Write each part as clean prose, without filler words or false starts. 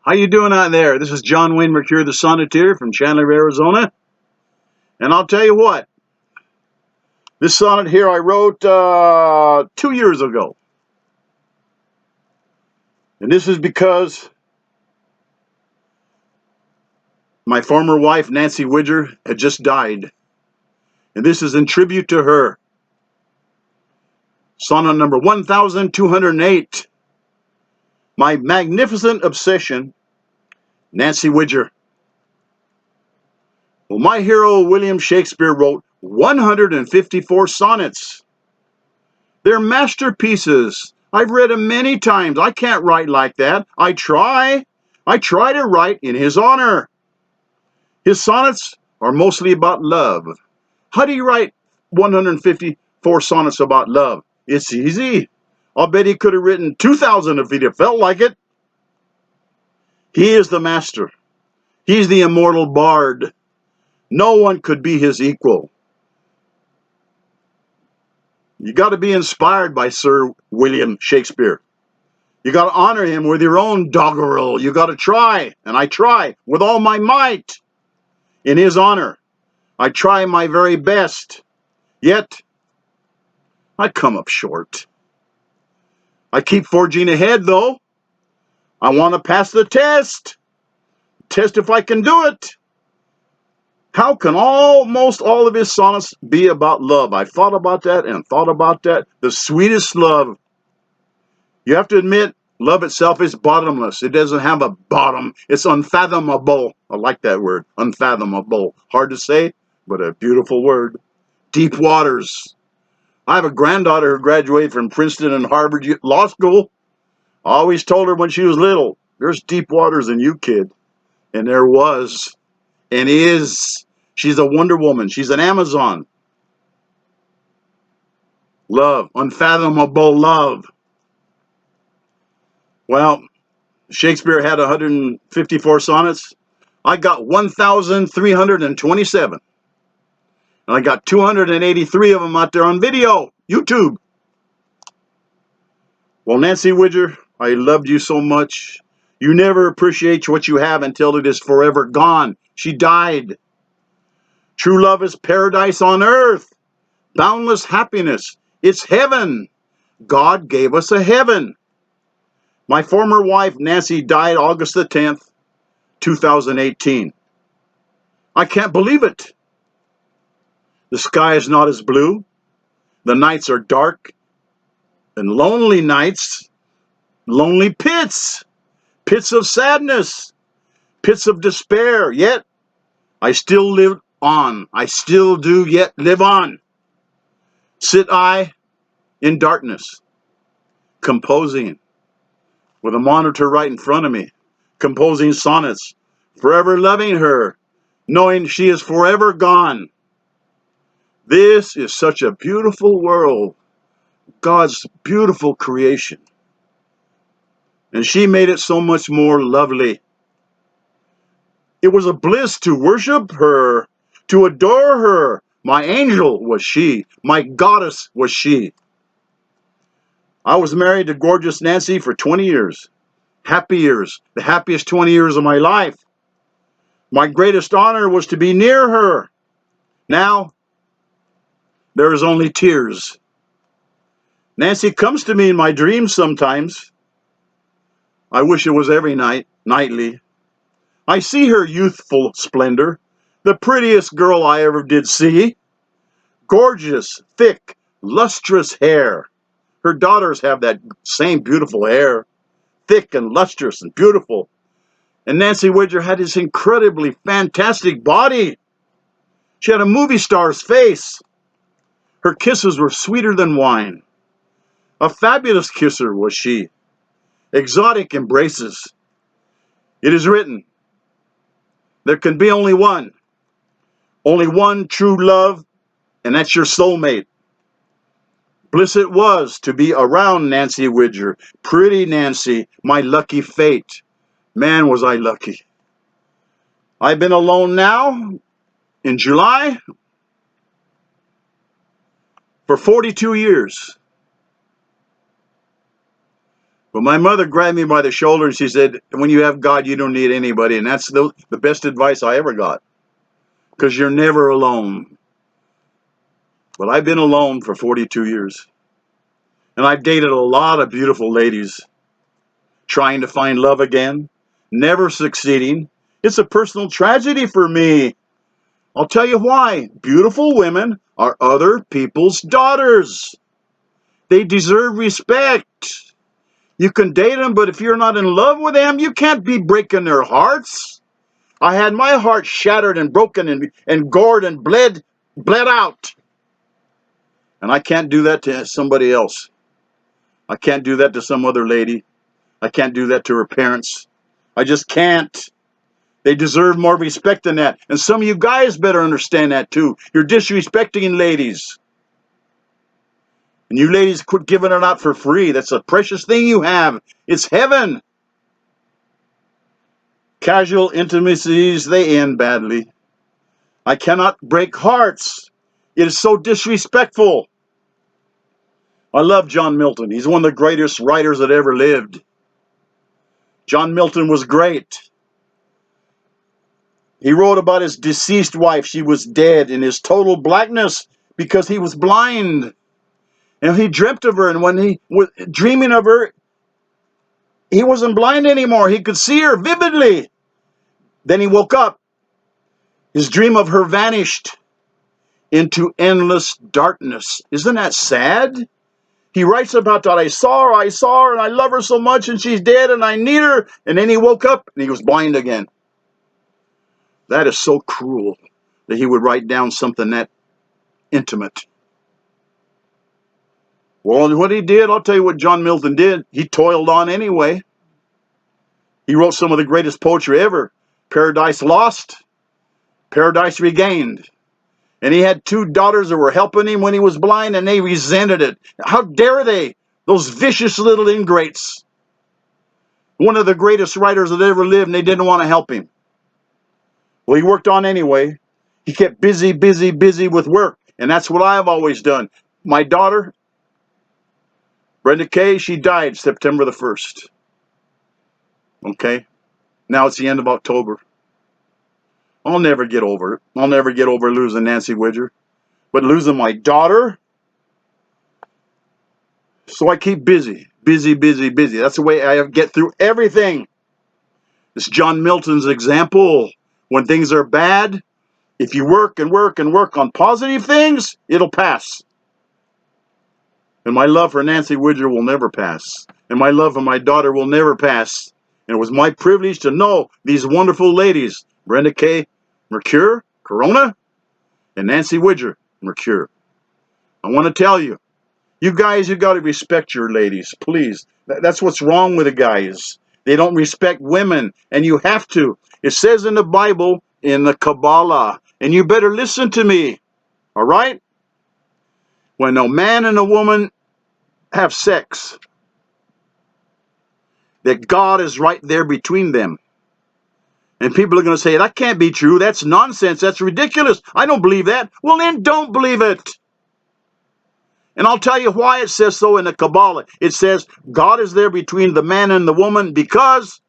How you doing out there? This is John Wayne Mercure, the Sonneteer from Chandler, Arizona. And I'll tell you what, this sonnet here I wrote 2 years ago. And this is because my former wife, Nancy Widger, had just died. And this is in tribute to her. Sonnet number 1208. My magnificent obsession, Nancy Widger. Well, my hero, William Shakespeare, wrote 154 sonnets. They're masterpieces. I've read them many times. I can't write like that. I try to write in his honor. His sonnets are mostly about love. How do you write 154 sonnets about love? It's easy. I'll bet he could have written 2,000 if he'd have felt like it. He is the master. He's the immortal bard. No one could be his equal. You got to be inspired by Sir William Shakespeare. You got to honor him with your own doggerel. You got to try, and I try with all my might in his honor. I try my very best, yet I come up short. I keep forging ahead, though. I want to pass the test. Test if I can do it. How can almost all of his sonnets be about love? I thought about that and thought about that. The sweetest love. You have to admit, love itself is bottomless. It doesn't have a bottom. It's unfathomable. I like that word, unfathomable. Hard to say, but a beautiful word. Deep waters. I have a granddaughter who graduated from Princeton and Harvard Law School. I always told her when she was little, there's deep waters in you, kid. And there was, and is. She's a Wonder Woman. She's an Amazon. Love, unfathomable love. Well, Shakespeare had 154 sonnets. I got 1,327. And I got 283 of them out there on video, YouTube. Well, Nancy Widger, I loved you so much. You never appreciate what you have until it is forever gone. She died. True love is paradise on earth. Boundless happiness. It's heaven. God gave us a heaven. My former wife, Nancy, died August the 10th, 2018. I can't believe it. The sky is not as blue. The nights are dark and lonely nights. Lonely pits. Pits of sadness. Pits of despair. Yet, I still live on. I still do yet live on. Sit I in darkness, composing, with a monitor right in front of me, composing sonnets, forever loving her, knowing she is forever gone. This is such a beautiful world, God's beautiful creation. And she made it so much more lovely. It was a bliss to worship her, to adore her. My angel was she. My goddess was she. I was married to gorgeous Nancy for 20 years. Happy years. The happiest 20 years of my life. My greatest honor was to be near her. Now, there is only tears. Nancy comes to me in my dreams sometimes. I wish it was every night, nightly. I see her youthful splendor, the prettiest girl I ever did see. Gorgeous, thick, lustrous hair. Her daughters have that same beautiful hair, thick and lustrous and beautiful. And Nancy Widger had this incredibly fantastic body. She had a movie star's face. Her kisses were sweeter than wine. A fabulous kisser was she. Exotic embraces. It is written, there can be only one true love, and that's your soulmate. Bliss it was to be around Nancy Widger, pretty Nancy, my lucky fate. Man, was I lucky. I've been alone now, in July, for 42 years. But my mother grabbed me by the shoulder and she said, when you have God, you don't need anybody. And that's the best advice I ever got. Because you're never alone. But I've been alone for 42 years. And I've dated a lot of beautiful ladies. Trying to find love again. Never succeeding. It's a personal tragedy for me. I'll tell you why. Beautiful women are other people's daughters. They deserve respect. You can date them, but if you're not in love with them, you can't be breaking their hearts. I had my heart shattered and broken and gored and bled out. And I can't do that to somebody else. I can't do that to some other lady. I can't do that to her parents. I just can't. They deserve more respect than that. And some of you guys better understand that too. You're disrespecting ladies. And you ladies quit giving it out for free. That's a precious thing you have. It's heaven. Casual intimacies, they end badly. I cannot break hearts. It is so disrespectful. I love John Milton. He's one of the greatest writers that ever lived. John Milton was great. He wrote about his deceased wife. She was dead in his total blackness because he was blind. And he dreamt of her, and when he was dreaming of her, he wasn't blind anymore. He could see her vividly. Then he woke up. His dream of her vanished into endless darkness. Isn't that sad? He writes about that. I saw her, and I love her so much, and she's dead, and I need her. And then he woke up, and he was blind again. That is so cruel that he would write down something that intimate. Well, what he did, I'll tell you what John Milton did. He toiled on anyway. He wrote some of the greatest poetry ever. Paradise Lost, Paradise Regained. And he had two daughters that were helping him when he was blind, and they resented it. How dare they? Those vicious little ingrates. One of the greatest writers that ever lived, and they didn't want to help him. Well, he worked on anyway. He kept busy with work. And that's what I've always done. My daughter, Brenda Kay, she died September the 1st. Okay? Now it's the end of October. I'll never get over it. I'll never get over losing Nancy Widger. But losing my daughter? So I keep busy. Busy. That's the way I get through everything. It's John Milton's example. When things are bad, if you work on positive things, it'll pass. And my love for Nancy Widger will never pass. And my love for my daughter will never pass. And it was my privilege to know these wonderful ladies, Brenda Kay, Mercure, Corona, and Nancy Widger, Mercure. I want to tell you, you guys, you got to respect your ladies, please. That's what's wrong with the guys. They don't respect women, and you have to. It says in the Bible, in the Kabbalah, and you better listen to me, all right? When a man and a woman have sex, that God is right there between them. And people are going to say, that can't be true. That's nonsense. That's ridiculous. I don't believe that. Well, then don't believe it. And I'll tell you why it says so in the Kabbalah. It says God is there between the man and the woman because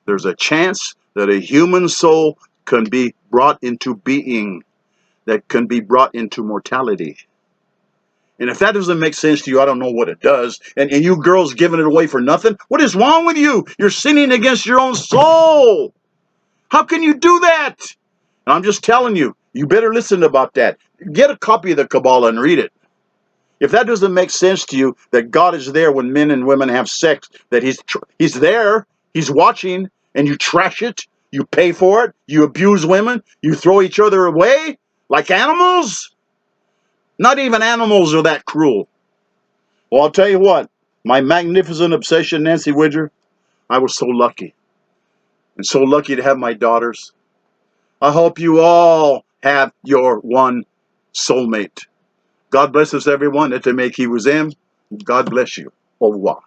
there's a chance that a human soul can be brought into being, that can be brought into mortality. And if that doesn't make sense to you, I don't know what it does. And you girls giving it away for nothing? What is wrong with you? You're sinning against your own soul. How can you do that? And I'm just telling you, you better listen about that. Get a copy of the Kabbalah and read it. If that doesn't make sense to you, that God is there when men and women have sex, that he's there, he's watching, and you trash it, you pay for it, you abuse women, you throw each other away like animals? Not even animals are that cruel. Well, I'll tell you what, my magnificent obsession, Nancy Widger, I was so lucky. And so lucky to have my daughters. I hope you all have your one soulmate. God bless us, everyone. Et te me qui vous aime. God bless you. Au revoir.